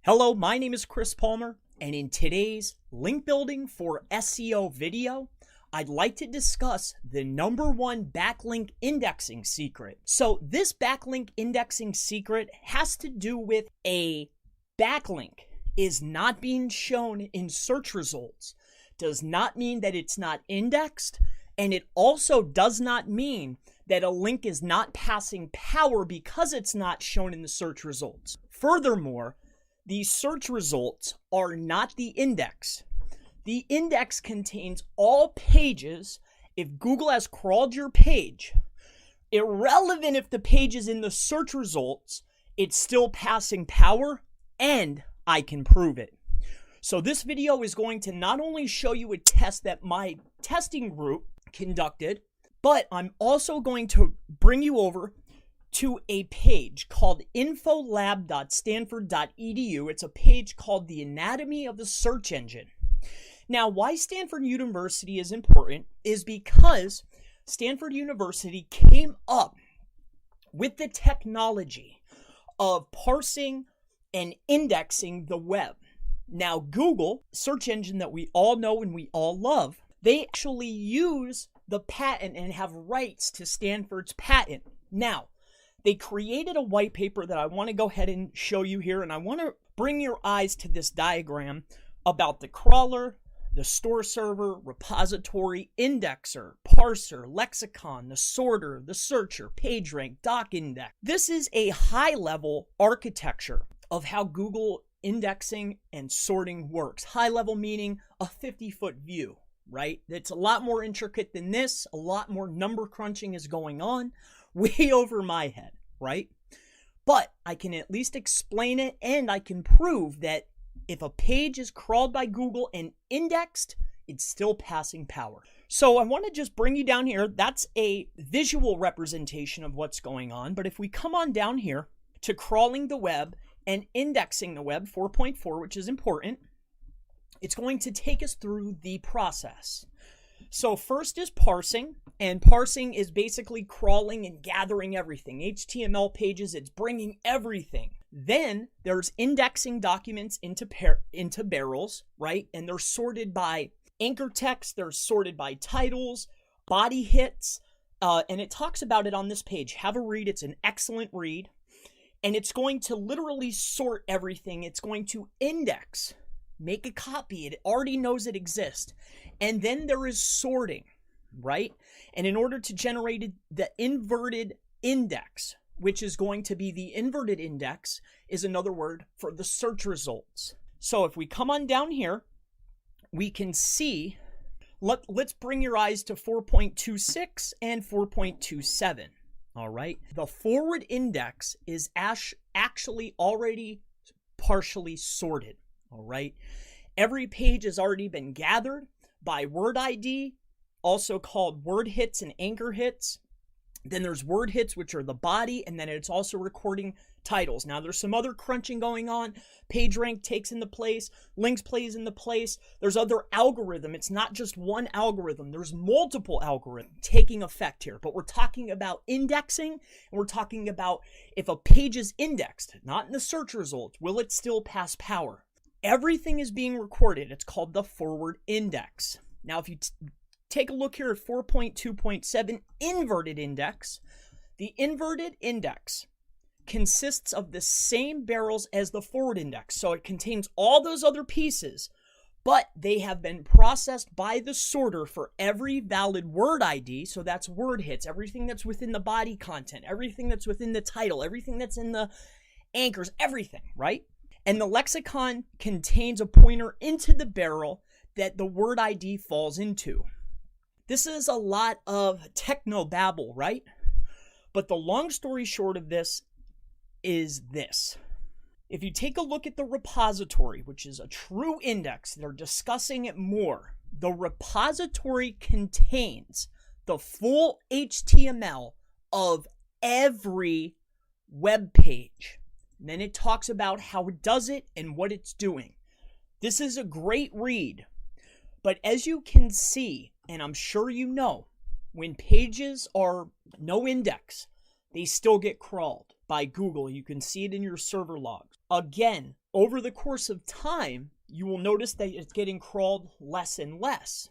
Hello, my name is Chris Palmer, and in today's link building for SEO video, I'd like to discuss the #1 backlink indexing secret. So this backlink indexing secret has to do with a backlink is not being shown in search results. Does not mean that it's not indexed, and it also does not mean that a link is not passing power because it's not shown in the search results. Furthermore, the search results are not the index. The index contains all pages. If Google has crawled your page, irrelevant if the page is in the search results, it's still passing power, and I can prove it. So this video is going to not only show you a test that my testing group conducted, but I'm also going to bring you over to a page called infolab.stanford.edu. It's a page called The Anatomy of the Search Engine. Now, why Stanford University is important is because Stanford University came up with the technology of parsing and indexing the web. Now, Google, search engine that we all know and we all love, they actually use the patent and have rights to Stanford's patent. Now, they created a white paper that I want to go ahead and show you here, and I want to bring your eyes to this diagram about the crawler, the store server, repository, indexer, parser, lexicon, the sorter, the searcher, PageRank, doc index. This is a high-level architecture of how Google indexing and sorting works. High level meaning a 50-foot view, right? It's a lot more intricate than this. A lot more number crunching is going on, way over my head, right? But I can at least explain it, and I can prove that if a page is crawled by Google and indexed, it's still passing power. So I want to just bring you down here. That's a visual representation of what's going on. But if we come on down here to crawling the web and indexing the web, 4.4, which is important, it's going to take us through the process. So first is parsing, and parsing is basically crawling and gathering everything. HTML pages, it's bringing everything. Then there's indexing documents into barrels, right? And they're sorted by anchor text, they're sorted by titles, body hits, and it talks about it on this page. Have a read, it's an excellent read. And it's going to literally sort everything. It's going to index, make a copy. It already knows it exists. And then there is sorting, right? And in order to generate the inverted index, which is going to be the inverted index, is another word for the search results. So if we come on down here, we can see, let's bring your eyes to 4.26 and 4.27. All right. The forward index is actually already partially sorted. All right. Every page has already been gathered by word ID, also called word hits and anchor hits. Then there's word hits, which are the body, and then it's also recording titles. Now there's some other crunching going on. PageRank takes into place, links plays into place. There's other algorithm. It's not just one algorithm. There's multiple algorithms taking effect here. But we're talking about indexing, and we're talking about if a page is indexed, not in the search results, will it still pass power? Everything is being recorded. It's called the forward index. Now if you take a look here at 4.2.7 inverted index, the inverted index consists of the same barrels as the forward index. So it contains all those other pieces, but they have been processed by the sorter for every valid word ID. So that's word hits, everything that's within the body content, everything that's within the title, everything that's in the anchors, everything, right? And the lexicon contains a pointer into the barrel that the word ID falls into. This is a lot of techno babble, right? But the long story short of this is this. If you take a look at the repository, which is a true index, they're discussing it more. The repository contains the full HTML of every web page. And then it talks about how it does it and what it's doing. This is a great read. But as you can see, and I'm sure you know, when pages are no index, they still get crawled by Google. You can see it in your server logs. Again, over the course of time, you will notice that it's getting crawled less and less.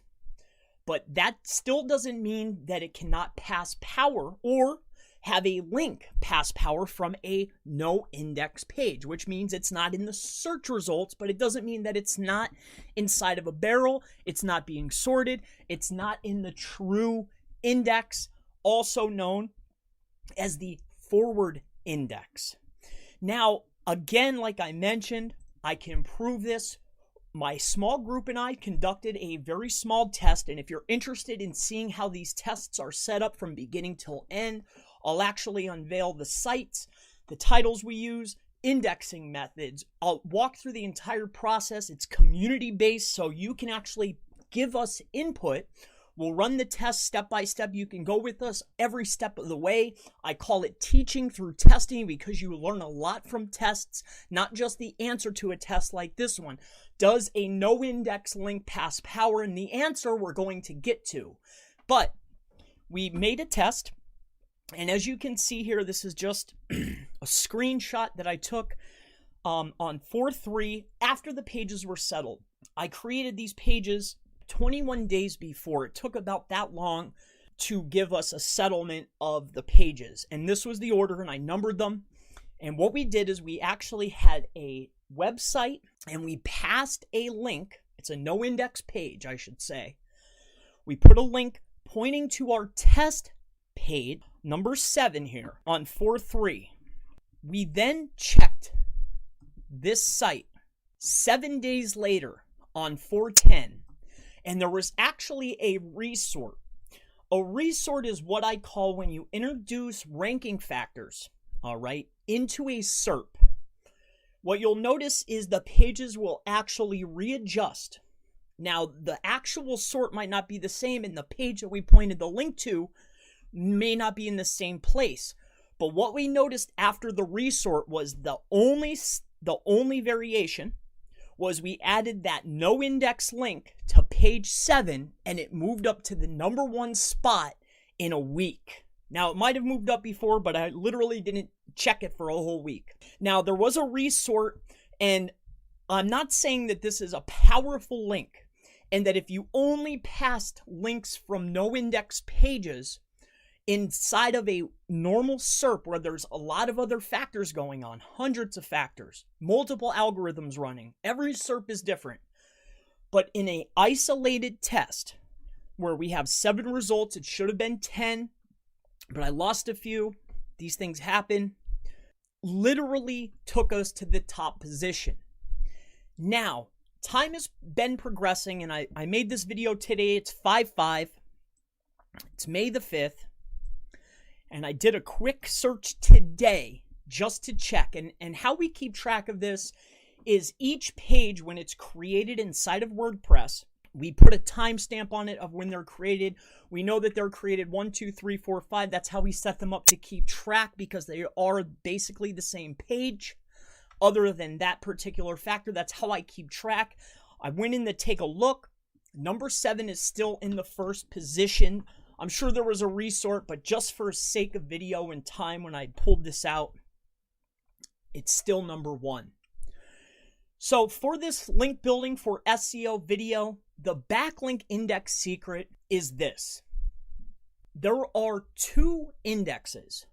But that still doesn't mean that it cannot pass power or have a link pass power from a no index page, which means it's not in the search results, but it doesn't mean that it's not inside of a barrel, it's not being sorted, it's not in the true index, also known as the forward index. Now, again, like I mentioned, I can prove this. My small group and I conducted a very small test, and if you're interested in seeing how these tests are set up from beginning till end, I'll actually unveil the sites, the titles we use, indexing methods. I'll walk through the entire process. It's community-based, so you can actually give us input. We'll run the test step by step. You can go with us every step of the way. I call it teaching through testing because you learn a lot from tests, not just the answer to a test like this one. Does a no index link pass power? And the answer we're going to get to. But we made a test, and as you can see here, this is just a screenshot that I took on 4/3 after the pages were settled. I created these pages 21 days before. It took about that long to give us a settlement of the pages. And this was the order, and I numbered them. And what we did is we actually had a website, and we passed a link. It's a no index page, I should say. We put a link pointing to our test page, number 7 here, on 4/3. We then checked this site 7 days later on 4/10. And there was actually a resort. A resort is what I call when you introduce ranking factors, all right, into a SERP. What you'll notice is the pages will actually readjust. Now, the actual sort might not be the same, and the page that we pointed the link to may not be in the same place. But what we noticed after the resort was the only variation was we added that no index link to page 7, and it moved up to the number 1 spot in a week. Now, it might have moved up before, but I literally didn't check it for a whole week. Now, there was a resort, and I'm not saying that this is a powerful link, and that if you only passed links from no index pages inside of a normal SERP where there's a lot of other factors going on, hundreds of factors, multiple algorithms running, every SERP is different. But in an isolated test where we have 7 results, it should have been 10, but I lost a few. These things happen. Literally took us to the top position. Now, time has been progressing, and I made this video today. It's 5/5. It's May the 5th. And I did a quick search today just to check. And how we keep track of this is each page, when it's created inside of WordPress, we put a timestamp on it of when they're created. We know that they're created 1, 2, 3, 4, 5. That's how we set them up to keep track because they are basically the same page other than that particular factor. That's how I keep track. I went in to take a look. Number 7 is still in the first position. I'm sure there was a resort, but just for sake of video and time when I pulled this out, it's still number 1. So for this link building for SEO video, the backlink index secret is this. There are 2 indexes.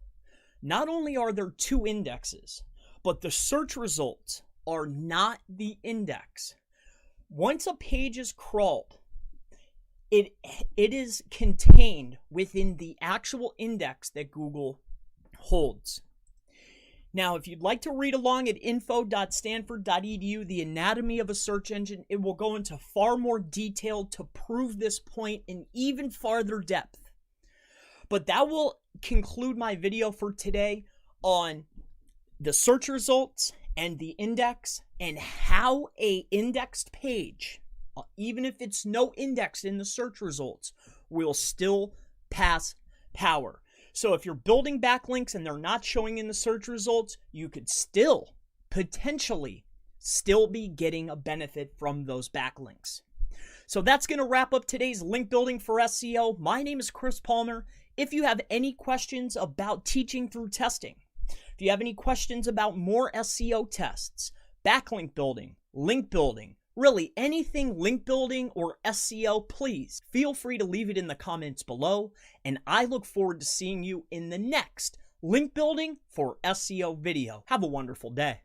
Not only are there 2 indexes, but the search results are not the index. Once a page is crawled, it is contained within the actual index that Google holds. Now, if you'd like to read along at info.stanford.edu, the anatomy of a search engine, it will go into far more detail to prove this point in even farther depth. But that will conclude my video for today on the search results and the index and how a indexed page, even if it's no index in the search results, will still pass power. So if you're building backlinks and they're not showing in the search results, you could still potentially be getting a benefit from those backlinks. So that's going to wrap up today's link building for SEO. My name is Chris Palmer. If you have any questions about teaching through testing, if you have any questions about more SEO tests, backlink building, link building, really anything link building or SEO, please feel free to leave it in the comments below, and I look forward to seeing you in the next link building for SEO video. Have a wonderful day.